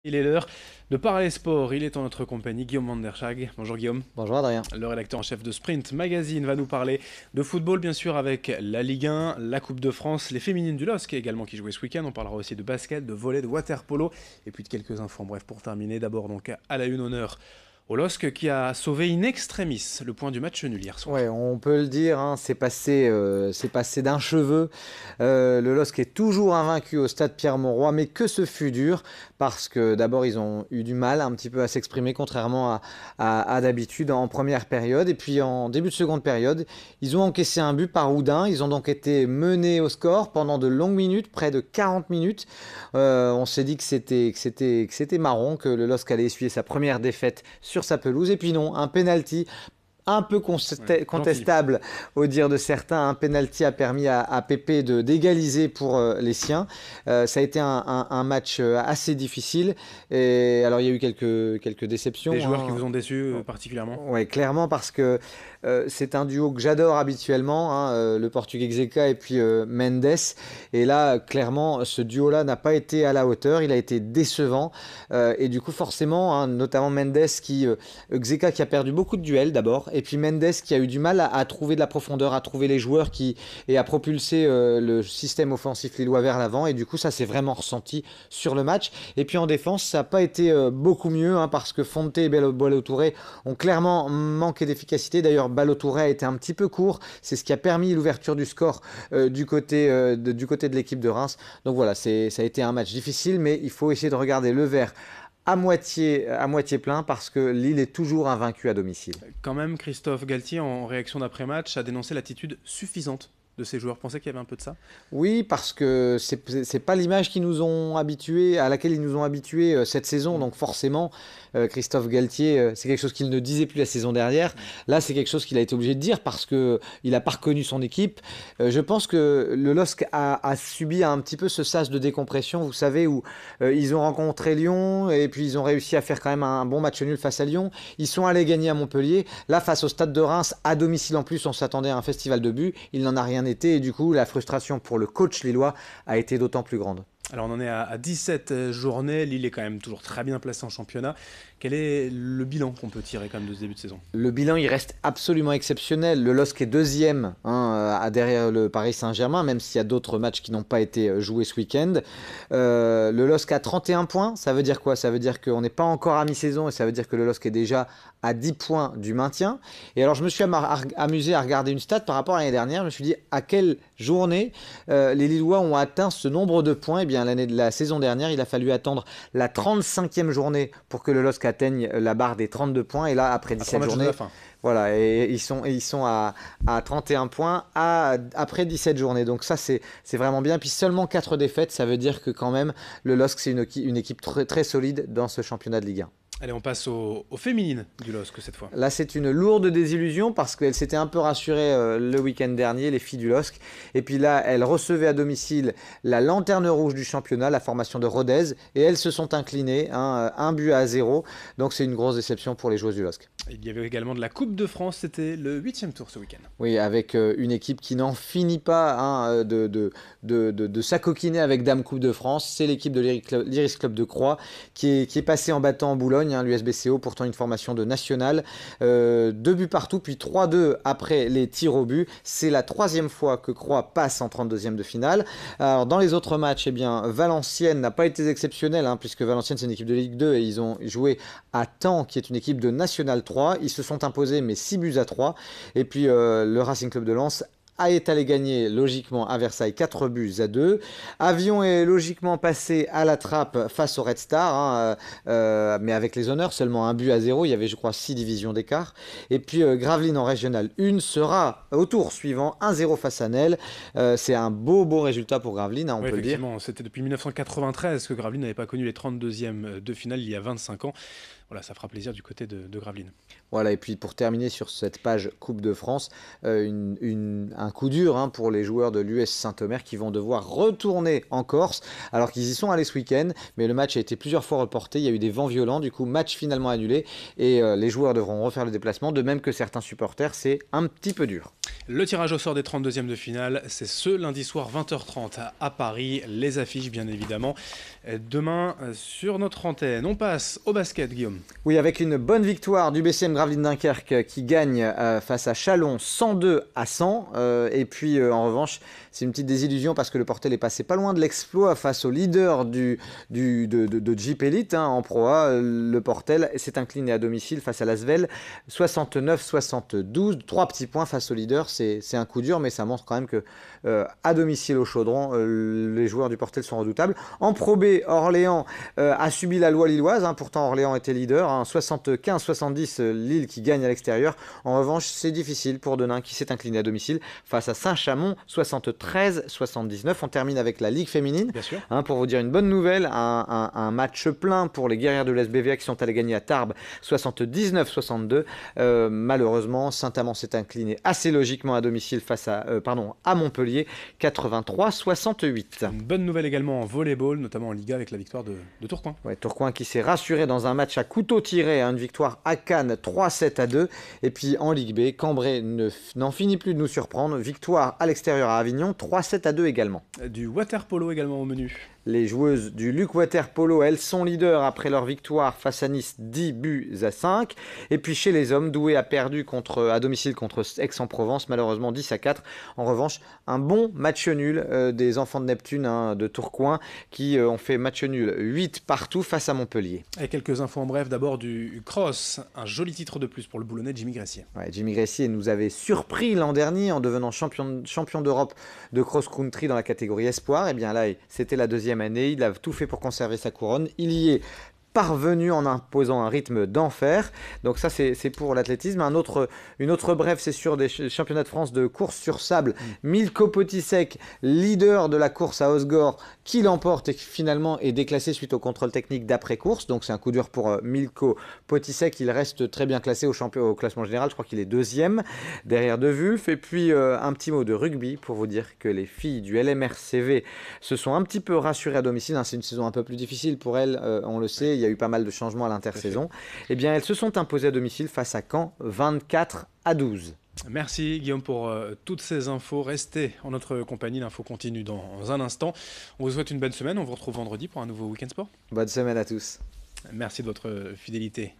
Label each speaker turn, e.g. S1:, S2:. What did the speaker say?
S1: Il est l'heure de parler sport, il est en notre compagnie, Guillaume Vanderschag. Bonjour Guillaume.
S2: Bonjour Adrien.
S1: Le rédacteur en chef de Sprint Magazine va nous parler de football bien sûr avec la Ligue 1, la Coupe de France, les féminines du LOSC également qui jouaient ce week-end. On parlera aussi de basket, de volley, de water-polo et puis de quelques infos. Bref, pour terminer, d'abord donc à la une honneur au LOSC qui a sauvé in extremis le point du match nul hier soir.
S2: Ouais, on peut le dire, hein, c'est passé d'un cheveu. Le LOSC est toujours invaincu au stade Pierre-Mauroy, mais que ce fut dur, parce que d'abord ils ont eu du mal un petit peu à s'exprimer, contrairement à d'habitude en première période. Et puis en début de seconde période, ils ont encaissé un but par Oudin. Ils ont donc été menés au score pendant de longues minutes, près de 40 minutes. On s'est dit que c'était marron, que le LOSC allait essuyer sa première défaite sur sa pelouse. Et puis non, un penalty un peu contestable au dire de certains. Un penalty a permis à Pépé d'égaliser pour les siens. Ça a été un match assez difficile. Et alors il y a eu quelques déceptions.
S1: Des joueurs qui vous ont déçu particulièrement?
S2: Ouais, clairement, parce que c'est un duo que j'adore habituellement, hein, le Portugais Xheka et puis Mendes. Et là, clairement, ce duo-là n'a pas été à la hauteur. Il a été décevant. Et du coup, forcément, hein, notamment Mendes, Xheka qui a perdu beaucoup de duels d'abord. Et puis Mendes qui a eu du mal à trouver de la profondeur, à trouver les joueurs et à propulser le système offensif lillois vers l'avant. Et du coup, ça s'est vraiment ressenti sur le match. Et puis en défense, ça n'a pas été beaucoup mieux, hein, parce que Fonte et Ballo-Touré ont clairement manqué d'efficacité. D'ailleurs, Ballo-Touré a été un petit peu court. C'est ce qui a permis l'ouverture du score du côté de l'équipe de Reims. Donc voilà, ça a été un match difficile, mais il faut essayer de regarder le verre à moitié plein, parce que Lille est toujours invaincu à domicile.
S1: Quand même, Christophe Galtier, en réaction d'après-match, a dénoncé l'attitude suffisante de ces joueurs. Pensez qu'il y avait un peu de ça?
S2: Oui, parce que c'est pas l'image qu'ils nous ont habitués, à laquelle ils nous ont habitués cette saison. Donc forcément, Christophe Galtier, c'est quelque chose qu'il ne disait plus la saison dernière. Là, c'est quelque chose qu'il a été obligé de dire, parce que il a pas reconnu son équipe. Je pense que le LOSC a subi un petit peu ce sas de décompression, vous savez, où ils ont rencontré Lyon et puis ils ont réussi à faire quand même un bon match nul face à Lyon. Ils sont allés gagner à Montpellier. Là, face au Stade de Reims, à domicile en plus, on s'attendait à un festival de buts. Il n'en a rien été, et du coup, la frustration pour le coach lillois a été d'autant plus grande.
S1: Alors on en est à 17 journées, Lille est quand même toujours très bien placé en championnat. Quel est le bilan qu'on peut tirer quand même de ce début de saison?
S2: Le bilan, il reste absolument exceptionnel. Le LOSC est deuxième, hein, derrière le Paris Saint-Germain, même s'il y a d'autres matchs qui n'ont pas été joués ce week-end. Le LOSC a 31 points, ça veut dire quoi? Ça veut dire qu'on n'est pas encore à mi-saison, et ça veut dire que le LOSC est déjà à 10 points du maintien. Et alors je me suis amusé à regarder une stat par rapport à l'année dernière. Je me suis dit à quelle journée les Lillois ont atteint ce nombre de points. Eh bien, la saison dernière, il a fallu attendre la 35e journée pour que le LOSC atteigne la barre des 32 points. Et là, après 17 journées, voilà, et ils sont à 31 points après 17 journées. Donc ça, c'est vraiment bien. Puis seulement 4 défaites, ça veut dire que quand même, le LOSC, c'est une équipe très, très solide dans ce championnat de Ligue 1.
S1: Allez, on passe aux féminines du LOSC cette fois.
S2: Là, c'est une lourde désillusion, parce qu'elles s'étaient un peu rassurées le week-end dernier, les filles du LOSC. Et puis là, elles recevaient à domicile la lanterne rouge du championnat, la formation de Rodez. Et elles se sont inclinées, hein, 1-0. Donc c'est une grosse déception pour les joueuses du LOSC.
S1: Il y avait également de la Coupe de France, c'était le 8e tour ce week-end.
S2: Oui, avec une équipe qui n'en finit pas, hein, de s'acoquiner avec Dame Coupe de France. C'est l'équipe de l'Iris Club de Croix qui est passée en battant en Boulogne, hein, l'USBCO, pourtant une formation de nationale. 2 buts partout, puis 3-2 après les tirs au but. C'est la 3e fois que Croix passe en 32e de finale. Alors dans les autres matchs, eh bien, Valenciennes n'a pas été exceptionnelle, hein, puisque Valenciennes c'est une équipe de Ligue 2 et ils ont joué à Caen, qui est une équipe de National 3. Ils se sont imposés, mais 6-3. Et puis le Racing Club de Lens est allé gagner logiquement à Versailles 4-2. Avion est logiquement passé à la trappe face au Red Star, hein, mais avec les honneurs, seulement 1-0. Il y avait, je crois, 6 divisions d'écart. Et puis Gravelines en Régional 1 sera au tour suivant 1-0 face à Nesle. C'est un beau résultat pour Gravelines, hein, on peut le dire.
S1: C'était depuis 1993 que Gravelines n'avait pas connu les 32e de finale, il y a 25 ans. Voilà, ça fera plaisir du côté de Gravelines.
S2: Voilà, et puis pour terminer sur cette page Coupe de France, un coup dur, hein, pour les joueurs de l'US Saint-Omer, qui vont devoir retourner en Corse, alors qu'ils y sont allés ce week-end, mais le match a été plusieurs fois reporté, il y a eu des vents violents, du coup match finalement annulé, et les joueurs devront refaire le déplacement, de même que certains supporters. C'est un petit peu dur.
S1: Le tirage au sort des 32e de finale, c'est ce lundi soir 20h30 à Paris. Les affiches, bien évidemment, demain sur notre antenne. On passe au basket, Guillaume.
S2: Oui, avec une bonne victoire du BCM Gravelines Dunkerque qui gagne face à Chalon 102-100. Et puis, en revanche, c'est une petite désillusion parce que le Portel est passé pas loin de l'exploit face au leader de Jeep Elite en Pro A. Le Portel s'est incliné à domicile face à l'Asvel 69-72. 3 petits points face au leader. C'est un coup dur, mais ça montre quand même que à domicile au Chaudron, les joueurs du Portel sont redoutables. En Pro B, Orléans a subi la loi lilloise. Pourtant, Orléans était leader. 75-70, Lille qui gagne à l'extérieur. En revanche, c'est difficile pour Denain qui s'est incliné à domicile face à Saint-Chamond 73-79. On termine avec la Ligue féminine.
S1: Bien sûr.
S2: Pour vous dire une bonne nouvelle, un match plein pour les guerrières de l'SBVA qui sont allées gagner à Tarbes 79-62. Malheureusement, Saint-Amand s'est incliné assez logiquement à domicile face à Montpellier 83-68.
S1: Une bonne nouvelle également en volleyball, notamment en Liga avec la victoire de Tourcoing.
S2: Ouais, Tourcoing qui s'est rassuré dans un match à couteau tiré, une victoire à Cannes 3-7-2. Et puis en Ligue B, Cambrai n'en finit plus de nous surprendre. Victoire à l'extérieur à Avignon 3-7-2 également.
S1: Du water polo également au menu.
S2: Les joueuses du Luc Water Polo, elles sont leaders après leur victoire face à Nice 10-5. Et puis chez les hommes, Douai a perdu à domicile contre Aix-en-Provence, malheureusement 10-4. En revanche, un bon match nul des enfants de Neptune de Tourcoing qui ont fait match nul 8 partout face à Montpellier.
S1: Et quelques infos en bref, d'abord du cross, un joli titre de plus pour le Boulonnais Jimmy Gressier.
S2: Ouais, Jimmy Gressier nous avait surpris l'an dernier en devenant champion d'Europe de cross-country dans la catégorie espoir. Et bien là, c'était la deuxième année, il a tout fait pour conserver sa couronne. Il y est parvenu en imposant un rythme d'enfer. Donc ça, c'est pour l'athlétisme. Une autre brève, c'est sur des championnats de France de course sur sable. Milko Potisek, leader de la course à Osgore, qui l'emporte et qui finalement est déclassé suite au contrôle technique d'après-course. Donc c'est un coup dur pour Milko Potisek. Il reste très bien classé au classement général. Je crois qu'il est deuxième derrière De Wulf. Et puis un petit mot de rugby pour vous dire que les filles du LMRCV se sont un petit peu rassurées à domicile. C'est une saison un peu plus difficile pour elles, on le sait. Il y a eu pas mal de changements à l'intersaison. Eh bien, elles se sont imposées à domicile face à Caen 24-12.
S1: Merci Guillaume pour toutes ces infos. Restez en notre compagnie, l'info continue dans un instant. On vous souhaite une bonne semaine, on vous retrouve vendredi pour un nouveau Week-end Sport.
S2: Bonne semaine à tous.
S1: Merci de votre fidélité.